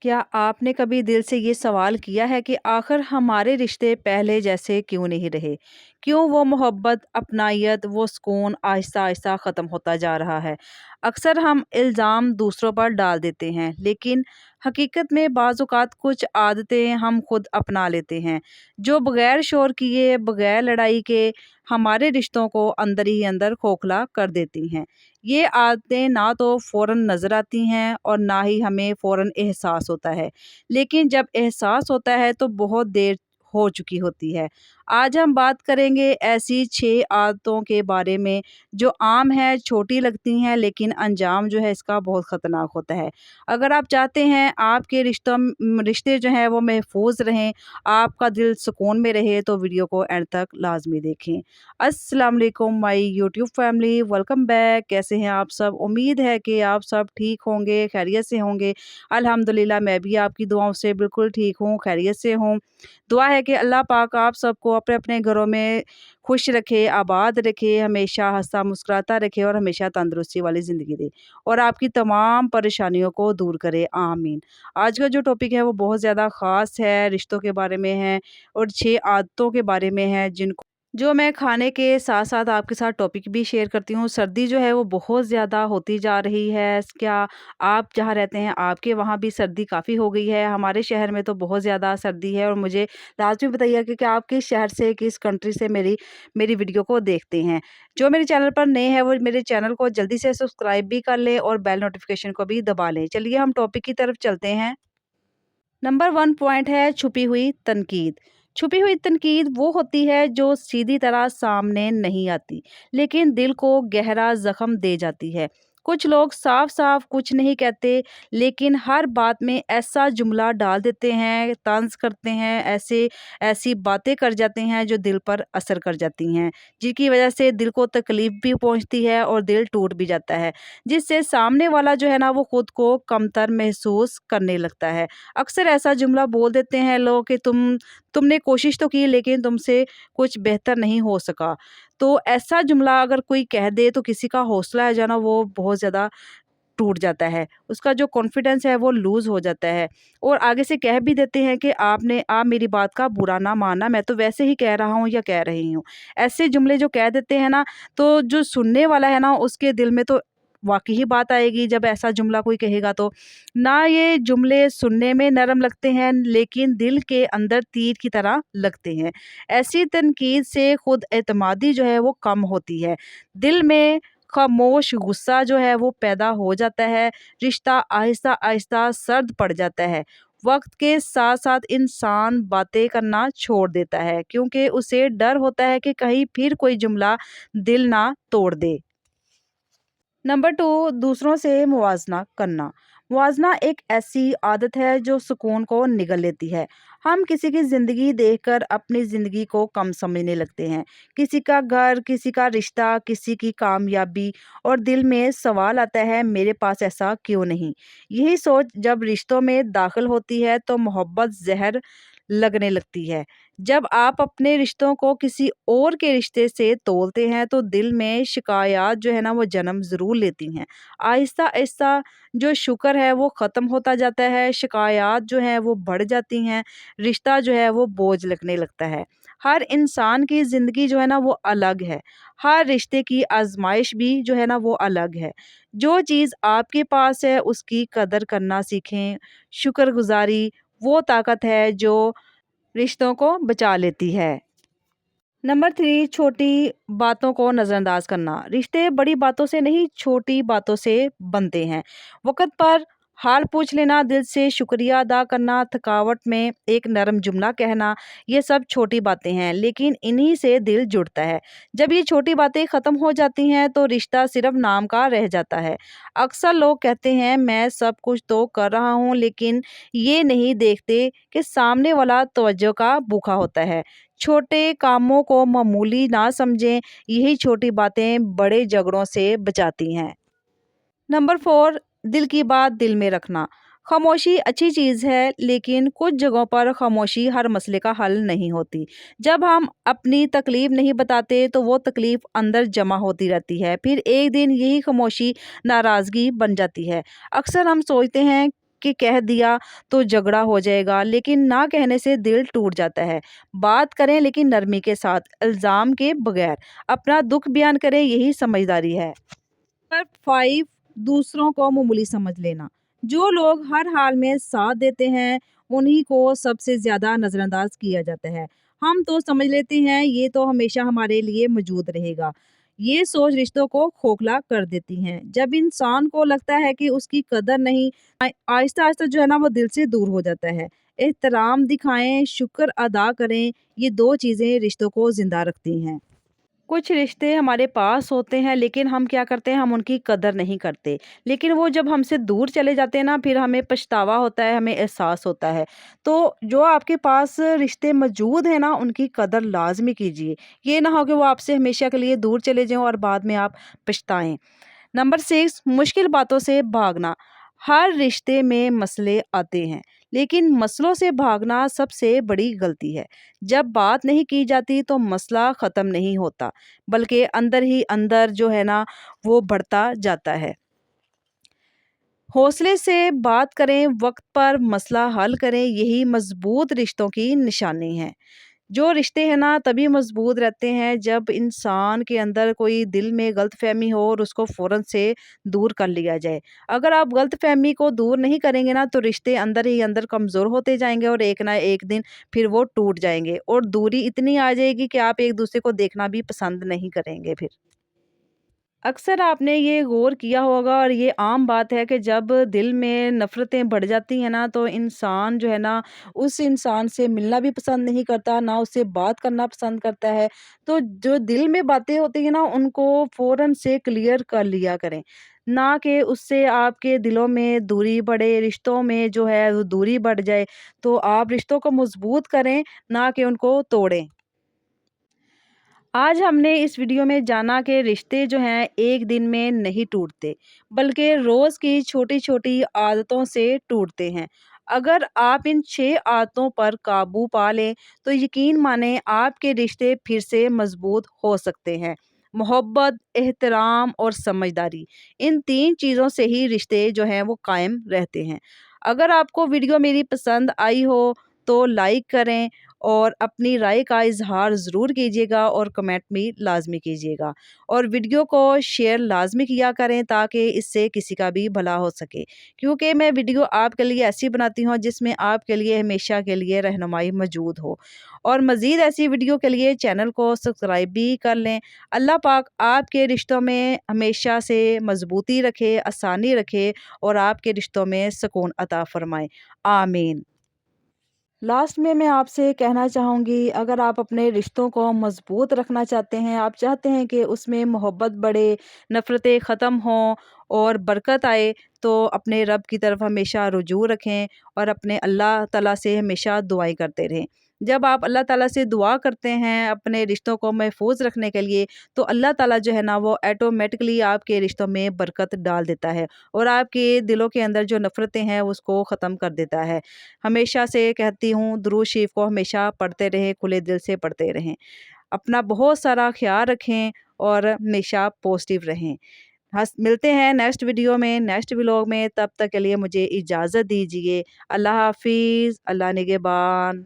क्या आपने कभी दिल से ये सवाल किया है कि आखिर हमारे रिश्ते पहले जैसे क्यों नहीं रहे? क्यों वो मोहब्बत, अपनायत, वो सुकून आहिस्ता-आहिस्ता ख़त्म होता जा रहा है? अक्सर हम इल्ज़ाम दूसरों पर डाल देते हैं, लेकिन हकीकत में बाज़ औक़ात कुछ आदतें हम खुद अपना लेते हैं, जो बग़ैर शोर किए, बग़ैर लड़ाई के हमारे रिश्तों को अंदर ही अंदर खोखला कर देती हैं। ये आदतें ना तो फ़ौरन नज़र आती हैं और ना ही हमें फ़ौरन एहसास होता है। लेकिन जब एहसास होता है तो बहुत देर हो चुकी होती है। आज हम बात करेंगे ऐसी 6 आदतों के बारे में जो आम हैं, छोटी लगती हैं लेकिन अंजाम जो है इसका बहुत ख़तरनाक होता है। अगर आप चाहते हैं आपके रिश्ते जो हैं वो महफ़ूज़ रहें, आपका दिल सुकून में रहे तो वीडियो को एंड तक लाज़मी देखें। अस्सलाम वालेकुम my YouTube family, welcome back. कैसे हैं आप सब? उम्मीद है कि आप सब ठीक होंगे, खैरियत से होंगे। अल्हम्दुलिल्लाह मैं भी आपकी दुआओं से बिल्कुल ठीक हूँ, खैरियत से हूँ। दुआ है कि अल्लाह पाक आप सबको अपने-अपने घरों में खुश रखे, आबाद रखे, हमेशा हँसता मुस्कुराता रखे और हमेशा तंदुरुस्ती वाली ज़िंदगी दे और आपकी तमाम परेशानियों को दूर करे, आमीन। आज का जो टॉपिक है वो बहुत ज़्यादा ख़ास है, रिश्तों के बारे में है और 6 आदतों के बारे में है जिनको जो मैं खाने के साथ-साथ आपके साथ टॉपिक भी शेयर करती हूँ। सर्दी जो है वो बहुत ज़्यादा होती जा रही है। क्या आप जहाँ रहते हैं आपके वहाँ भी सर्दी काफ़ी हो गई है? हमारे शहर में तो बहुत ज़्यादा सर्दी है और मुझे लाज़मी बताइए कि आप किस शहर से, किस कंट्री से मेरी मेरी वीडियो को देखते हैं। जो मेरे चैनल पर नए हैं वो मेरे चैनल को जल्दी से सब्सक्राइब भी कर लें और बेल नोटिफ़िकेशन को भी दबा लें। चलिए हम टॉपिक की तरफ चलते हैं। नंबर 1 पॉइंट है छुपी हुई तनकीद। छुपी हुई तनकीद वो होती है जो सीधी तरह सामने नहीं आती, लेकिन दिल को गहरा ज़ख्म दे जाती है। कुछ लोग साफ-साफ कुछ नहीं कहते, लेकिन हर बात में ऐसा जुमला डाल देते हैं, तंज़ करते हैं, ऐसी बातें कर जाते हैं जो दिल पर असर कर जाती हैं, जिसकी वज़ह से दिल को तकलीफ़ भी पहुँचती है और दिल टूट भी जाता है, जिससे सामने वाला जो है ना वो खुद को कमतर महसूस करने लगता है। अक्सर ऐसा जुमला बोल देते हैं लोग कि तुमने कोशिश तो की लेकिन तुमसे कुछ बेहतर नहीं हो सका। तो ऐसा जुमला अगर कोई कह दे तो किसी का हौसला है जो है ना वो बहुत ज़्यादा टूट जाता है। उसका जो कॉन्फिडेंस है वो लूज़ हो जाता है और आगे से कह भी देते हैं कि आप मेरी बात का बुरा ना मानना, मैं तो वैसे ही कह रहा हूँ या कह रही हूँ। ऐसे जुमले जो कह देते हैं ना, तो जो सुनने वाला है ना उसके दिल में तो वाक़ई ही बात आएगी जब ऐसा जुमला कोई कहेगा तो। ना ये जुमले सुनने में नरम लगते हैं लेकिन दिल के अंदर तीर की तरह लगते हैं। ऐसी तनकीद से खुद एतमादी जो है वो कम होती है। दिल में खामोश गुस्सा जो है वो पैदा हो जाता है, रिश्ता आहिस्ता-आहिस्ता सर्द पड़ जाता है। वक़्त के साथ-साथ इंसान बातें करना छोड़ देता है क्योंकि उसे डर होता है कि कहीं फिर कोई जुमला दिल ना तोड़ दे। नंबर 2 दूसरों से मुवाज़ना करना। मुवाज़ना एक ऐसी आदत है जो सुकून को निगल लेती है। हम किसी की ज़िंदगी देखकर अपनी ज़िंदगी को कम समझने लगते हैं। किसी का घर, किसी का रिश्ता, किसी की कामयाबी और दिल में सवाल आता है मेरे पास ऐसा क्यों नहीं? यही सोच जब रिश्तों में दाखिल होती है तो मोहब्बत ज़हर लगने लगती है। जब आप अपने रिश्तों को किसी और के रिश्ते से तोलते हैं तो दिल में शिकायत जो है ना वो जन्म ज़रूर लेती हैं। आहिस्ता-आहिस्ता जो शुक्र है वो ख़त्म होता जाता है, शिकायत जो है वो बढ़ जाती हैं, रिश्ता जो है वो बोझ लगने लगता है। हर इंसान की ज़िंदगी जो है ना वो अलग है, हर रिश्ते की आज़माइश भी जो है ना वो अलग है। जो चीज़ आपके पास है उसकी कदर करना सीखें, शुक्रगुज़ारी वो ताकत है जो रिश्तों को बचा लेती है। नंबर 3 छोटी बातों को नज़रअंदाज करना। रिश्ते बड़ी बातों से नहीं छोटी बातों से बनते हैं। वक़्त पर हाल पूछ लेना, दिल से शुक्रिया अदा करना, थकावट में एक नरम जुमला कहना, ये सब छोटी बातें हैं लेकिन इन्हीं से दिल जुड़ता है। जब ये छोटी बातें ख़त्म हो जाती हैं तो रिश्ता सिर्फ़ नाम का रह जाता है। अक्सर लोग कहते हैं मैं सब कुछ तो कर रहा हूँ लेकिन ये नहीं देखते कि सामने वाला तवज्जो का भूखा होता है। छोटे कामों को मामूली ना समझें, यही छोटी बातें बड़े झगड़ों से बचाती हैं। नंबर 4 दिल की बात दिल में रखना। खामोशी अच्छी चीज़ है लेकिन कुछ जगहों पर खामोशी हर मसले का हल नहीं होती। जब हम अपनी तकलीफ़ नहीं बताते तो वो तकलीफ़ अंदर जमा होती रहती है। फिर एक दिन यही खामोशी नाराज़गी बन जाती है। अक्सर हम सोचते हैं کہ کہہ دیا تو جھگڑا ہو جائے گا، لیکن نہ کہنے سے دل ٹوٹ جاتا ہے۔ بات کریں لیکن نرمی کے ساتھ، الزام کے بغیر، اپنا دکھ بیان کریں، یہی سمجھداری ہے۔ نمبر 5، دوسروں کو معمولی سمجھ لینا۔ جو لوگ ہر حال میں ساتھ دیتے ہیں انہی کو سب سے زیادہ نظر انداز کیا جاتا ہے۔ ہم تو سمجھ لیتے ہیں یہ تو ہمیشہ ہمارے لیے موجود رہے گا۔ یہ سوچ رشتوں کو کھوکھلا کر دیتی ہے۔ جب انسان کو لگتا ہے کہ اس کی قدر نہیں، آہستہ آہستہ جو ہے نا وہ دل سے دور ہو جاتا ہے۔ احترام دکھائیں، شکر ادا کریں، یہ دو چیزیں رشتوں کو زندہ رکھتی ہیں۔ کچھ رشتے ہمارے پاس ہوتے ہیں لیکن ہم کیا کرتے ہیں، ہم ان کی قدر نہیں کرتے، لیکن وہ جب ہم سے دور چلے جاتے ہیں نا پھر ہمیں پچھتاوا ہوتا ہے، ہمیں احساس ہوتا ہے۔ تو جو آپ کے پاس رشتے موجود ہیں نا ان کی قدر لازمی کیجیے، یہ نہ ہو کہ وہ آپ سے ہمیشہ کے لیے دور چلے جائیں اور بعد میں آپ پچھتائیں۔ نمبر 6، مشکل باتوں سے بھاگنا۔ ہر رشتے میں مسئلے آتے ہیں لیکن مسئلوں سے بھاگنا سب سے بڑی غلطی ہے۔ جب بات نہیں کی جاتی تو مسئلہ ختم نہیں ہوتا بلکہ اندر ہی اندر جو ہے نا وہ بڑھتا جاتا ہے۔ حوصلے سے بات کریں، وقت پر مسئلہ حل کریں، یہی مضبوط رشتوں کی نشانی ہے۔ جو رشتے ہیں نا تبھی مضبوط رہتے ہیں جب انسان کے اندر کوئی دل میں غلط فہمی ہو اور اس کو فوراً سے دور کر لیا جائے۔ اگر آپ غلط فہمی کو دور نہیں کریں گے نا تو رشتے اندر ہی اندر کمزور ہوتے جائیں گے اور ایک نہ ایک دن پھر وہ ٹوٹ جائیں گے اور دوری اتنی آ جائے گی کہ آپ ایک دوسرے کو دیکھنا بھی پسند نہیں کریں گے پھر۔ اکثر آپ نے یہ غور کیا ہوگا اور یہ عام بات ہے کہ جب دل میں نفرتیں بڑھ جاتی ہیں نا تو انسان جو ہے نا اس انسان سے ملنا بھی پسند نہیں کرتا، نہ اس سے بات کرنا پسند کرتا ہے۔ تو جو دل میں باتیں ہوتی ہیں نا ان کو فوراً سے کلیئر کر لیا کریں، نہ کہ اس سے آپ کے دلوں میں دوری بڑھے، رشتوں میں جو ہے وہ دوری بڑھ جائے۔ تو آپ رشتوں کو مضبوط کریں، نہ کہ ان کو توڑیں۔ آج ہم نے اس ویڈیو میں جانا کہ رشتے جو ہیں ایک دن میں نہیں ٹوٹتے بلکہ روز کی چھوٹی چھوٹی عادتوں سے ٹوٹتے ہیں۔ اگر آپ ان 6 عادتوں پر قابو پا لیں تو یقین مانیں آپ کے رشتے پھر سے مضبوط ہو سکتے ہیں۔ محبت، احترام اور سمجھداری، ان 3 چیزوں سے ہی رشتے جو ہیں وہ قائم رہتے ہیں۔ اگر آپ کو ویڈیو میری پسند آئی ہو تو لائک کریں اور اپنی رائے کا اظہار ضرور کیجیے گا اور کمنٹ بھی لازمی کیجیے گا، اور ویڈیو کو شیئر لازمی کیا کریں تاکہ اس سے کسی کا بھی بھلا ہو سکے، کیونکہ میں ویڈیو آپ کے لیے ایسی بناتی ہوں جس میں آپ کے لیے ہمیشہ کے لیے رہنمائی موجود ہو، اور مزید ایسی ویڈیو کے لیے چینل کو سبسکرائب بھی کر لیں۔ اللہ پاک آپ کے رشتوں میں ہمیشہ سے مضبوطی رکھے، آسانی رکھے اور آپ کے رشتوں میں سکون عطا فرمائے، آمین۔ لاسٹ میں آپ سے کہنا چاہوں گی، اگر آپ اپنے رشتوں کو مضبوط رکھنا چاہتے ہیں، آپ چاہتے ہیں کہ اس میں محبت بڑھے، نفرتیں ختم ہوں اور برکت آئے، تو اپنے رب کی طرف ہمیشہ رجوع رکھیں اور اپنے اللہ تعالیٰ سے ہمیشہ دعائیں کرتے رہیں۔ جب آپ اللہ تعالیٰ سے دعا کرتے ہیں اپنے رشتوں کو محفوظ رکھنے کے لیے تو اللہ تعالیٰ جو ہے نا وہ ایٹومیٹکلی آپ کے رشتوں میں برکت ڈال دیتا ہے اور آپ کے دلوں کے اندر جو نفرتیں ہیں اس کو ختم کر دیتا ہے۔ ہمیشہ سے کہتی ہوں درود شریف کو ہمیشہ پڑھتے رہیں، کھلے دل سے پڑھتے رہیں۔ اپنا بہت سارا خیال رکھیں اور ہمیشہ پازیٹیو رہیں۔ ملتے ہیں نیکسٹ ویڈیو میں، نیکسٹ ولاگ میں، تب تک کے لیے مجھے اجازت دیجیے۔ اللہ حافظ، اللہ نگہبان۔